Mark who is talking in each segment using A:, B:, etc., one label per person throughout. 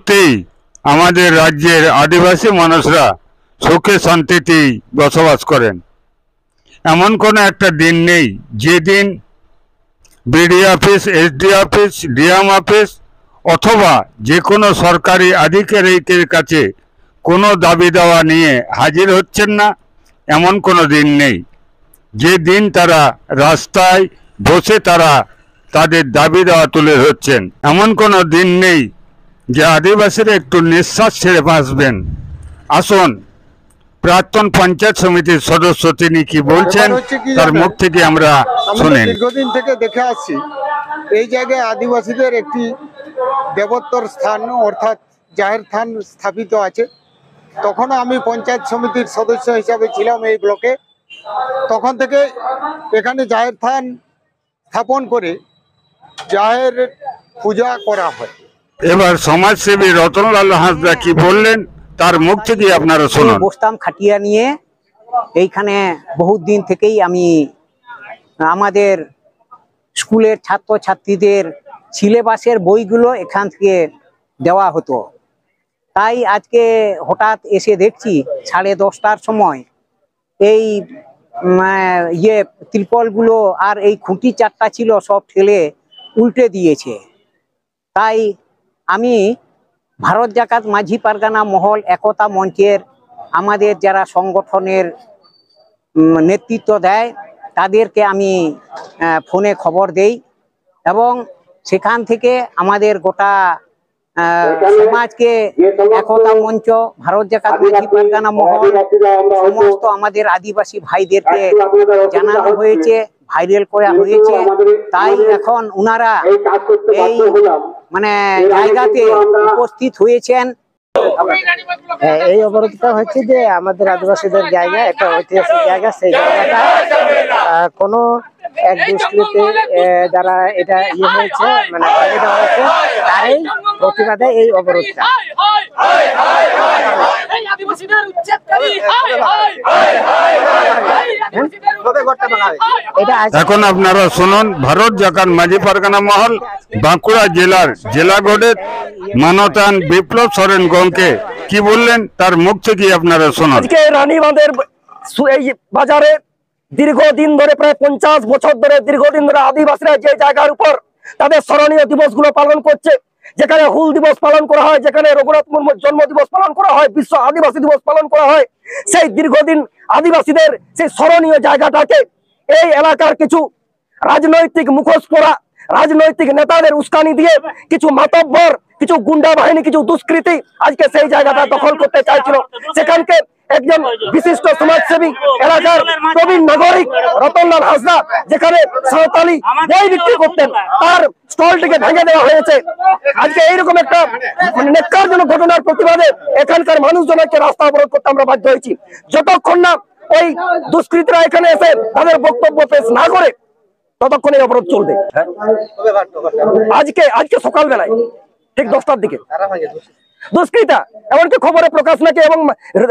A: সত্যিই আমাদের রাজ্যের আদিবাসী মানুষরা সুখে শান্তিতেই বসবাস করেন। এমন কোনো একটা দিন নেই যেদিন BD office, SD office, DM office অথবা যে কোনো সরকারি আধিকারিকের কাছে কোনো দাবি দেওয়া নিয়ে হাজির হচ্ছেন না, এমন কোনো দিন নেই। যে দিন তারা রাস্তায় বসে তারা তাদের দাবি দেওয়া তুলে ধরছেন, এমন কোনো দিন নেই যে আদিবাসীরা একটু নিঃশ্বাস ছেড়ে বাঁচবেন। আসুন প্রাক্তন পঞ্চায়েত সমিতির সদস্য তিনি কি বলছেন তার মুখ থেকে আমরা শুনেন।
B: দীর্ঘদিন থেকে দেখে আসছি এই জায়গায় আদিবাসীদের একটি দেবত্বর স্থান অর্থাৎ জাহের স্থান স্থাপিত আছে। তখনও আমি পঞ্চায়েত সমিতির সদস্য হিসাবে ছিলাম এই ব্লকে। তখন থেকে এখানে জাহের স্থান স্থাপন করে জাহের পূজা করা হয়।
A: এবার সমাজসেবী রতনলাল হাঁসদা কি বললেন তার মুখ থেকে আপনারা শুনুন।
C: বসতাম খাটিয়া নিয়ে এইখানে বহুত দিন থেকেই আমি আমাদের স্কুলের ছাত্রছাত্রীদের সিলেবাসের বইগুলো এখান থেকে দেওয়া হতো। তাই আজকে হঠাৎ এসে দেখছি 10:30টার সময় এই ত্রিপলগুলো আর এই খুঁটি 4টা ছিল সব ঠেলে উল্টে দিয়েছে। তাই আমি ভারত জাকাত মাঝি পারগানা মহল একতা মঞ্চের আমাদের যারা সংগঠনের নেতৃত্ব দেয় তাদেরকে আমি ফোনে খবর দেই এবং সেখান থেকে আমাদের গোটা সমাজকে একতা মঞ্চ, ভারত জাকাত মাঝি পারগানা মহল, সমস্ত আমাদের আদিবাসী ভাইদেরকে জানানো হয়েছে, ভাইরাল করা হয়েছে। তাই এখন উনারা এই জায়গাতে উপস্থিত হয়েছেন।
D: এই অবরোধটা হচ্ছে যে আমাদের আদিবাসীদের জায়গা, একটা ঐতিহাসিক জায়গা। সেই জায়গাটা কোনো এক দুষ্কৃতি যারা এটা হয়েছে হয়েছে তারই প্রতিবাদে এই অবরোধটা।
A: এখন আপনারা শুনুন ভারত জাকাত মাঝি পারগানা মহল বাঁকুড়া জেলার জেলা গডের মানতান বিপ্লব সরেন গঙ্কে কি বললেন তার মুখ থেকে আপনারা শুনুন।
E: আজকে রানীবাঁধের এই বাজারে দীর্ঘদিন ধরে প্রায় 50 বছর ধরে দীর্ঘদিন ধরে আদিবাসীরা যে জায়গার উপর তাদের স্মরণীয় দিবসগুলো পালন করছে, যেখানে হুল দিবস পালন করা হয়, যেখানে রঘুনাথ মুর্মুর জন্ম দিবস পালন করা হয়, বিশ্ব আদিবাসী দিবস পালন করা হয়, সেই দীর্ঘদিন আদিবাসীদের সেই স্মরণীয় জায়গাটাকে এই এলাকার কিছু রাজনৈতিক মুখোশ পরা রাজনৈতিক নেতাদের উস্কানি দিয়ে কিছু মাতব্বর, কিছু গুন্ডা বাহিনী, কিছু দুষ্কৃতী আজকে সেই জায়গাটা দখল করতে চাইছিল। সেখানকে একজন বিশিষ্ট সমাজসেবী এলাকার প্রবীণ নাগরিক রতনলাল হাঁসদা যেখানে সাঁওতালি বই বিক্রি করতেন তার স্টলটিকে ভেঙে দেওয়া হয়েছে। আজকে এইরকম একটা ন্যাক্কারজনক ঘটনার প্রতিবাদে এখানকার মানুষজনকে রাস্তা অবরোধ করতে আমরা বাধ্য হয়েছি। যতক্ষণ না ওই দুষ্কৃতীরা এখানে এসে তাদের বক্তব্য পেশ না করে ততক্ষণ এই অবরোধ চলবে। আজকে সকালবেলায় ঠিক 10টার দিকে দুষ্কৃতা এমনকি খবরে প্রকাশ নাকি এবং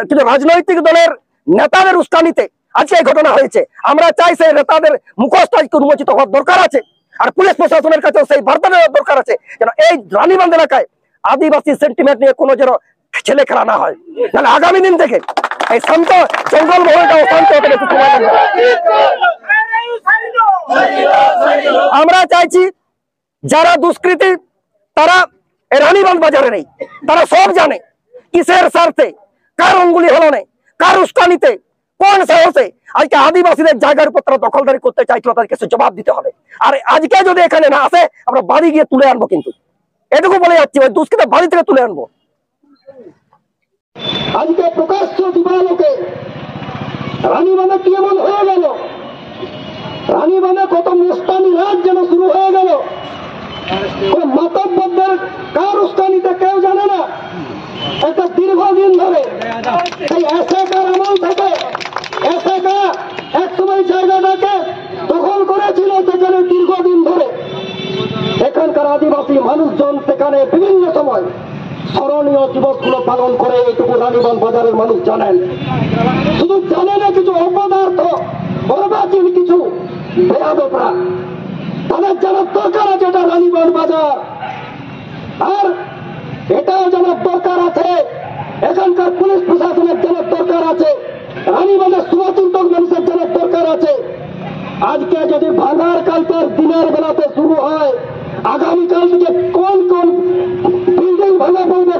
E: কিছু রাজনৈতিক দলের নেতাদের উস্কানিতে আজকে এই ঘটনা হয়েছে। আমরা চাই সেই নেতাদের মুখোশটা উন্মোচিত হওয়ার দরকার আছে, আর পুলিশ প্রশাসনের কাছেও সেই বার্তা দেওয়ার দরকার আছে যেন এই রানীবাঁধ এলাকায় আদিবাসী সেন্টিমেন্ট নিয়ে কোনো যেন ছেলে খেলা না হয়। তাহলে আগামী দিন থেকে এই শান্ত জঙ্গল মহলটা অশান্ত হতে বেশি সময় লাগবে। আমরা চাইছি যারা দুষ্কৃতী তারা রানীবাঁধ বাজারে নেই, তারা সব জানে কিসের স্বার্থে, কার অঙ্গুলি হলনে, কার উস্কানিতে, কোন সাহসে আজকে আদিবাসীদের জায়গার উপর তারা দখলদারি করতে চাইছিল, তাদেরকে জবাব দিতে হবে। আর আজকে যদি এখানে না আসে আমরা বাড়ি গিয়ে তুলে আনবো, কিন্তু এটুকু বলে যাচ্ছি ওই দুষ্কৃত বাড়ি থেকে তুলে আনবো।
F: আজকে প্রকাশ্য দিবালোকে রানীবাঁধে কি এমন হয়ে গেল, রানীবাঁধে কত মুস্তানি রাত যেন শুরু হয়ে গেল। মাতব্বরদের কার উস্কানিতে কেউ জানে না। একটা দীর্ঘদিন ধরে এই এসএকার আমল থেকে এসএকা একসময় জায়গাটাকে দখল করেছিল, সেখানে দীর্ঘদিন ধরে এখানকার আদিবাসী মানুষজন সেখানে বিভিন্ন সময় স্মরণীয় দিবসগুলো পালন করে। এইটুকু রানীবাঁধ বাজারের মানুষ জানেন, শুধু জানে না কিছু অপদার্থ অর্বাচীন কিছু বেয়াদবরা, তাদের জানার দরকার আছে এটা রানীবাঁধ বাজার। আর এটাও জানার দরকার আছে। এখানকার পুলিশ প্রশাসনের জানার দরকার আছে, রানীবাঁধের শুভচিন্তক মানুষের জানার দরকার আছে। আজকে যদি ভাঙার কালচার দিনের বেলাতে শুরু হয়, আগামীকাল থেকে কোন কোন বিল্ডিং ভাঙা পড়বে,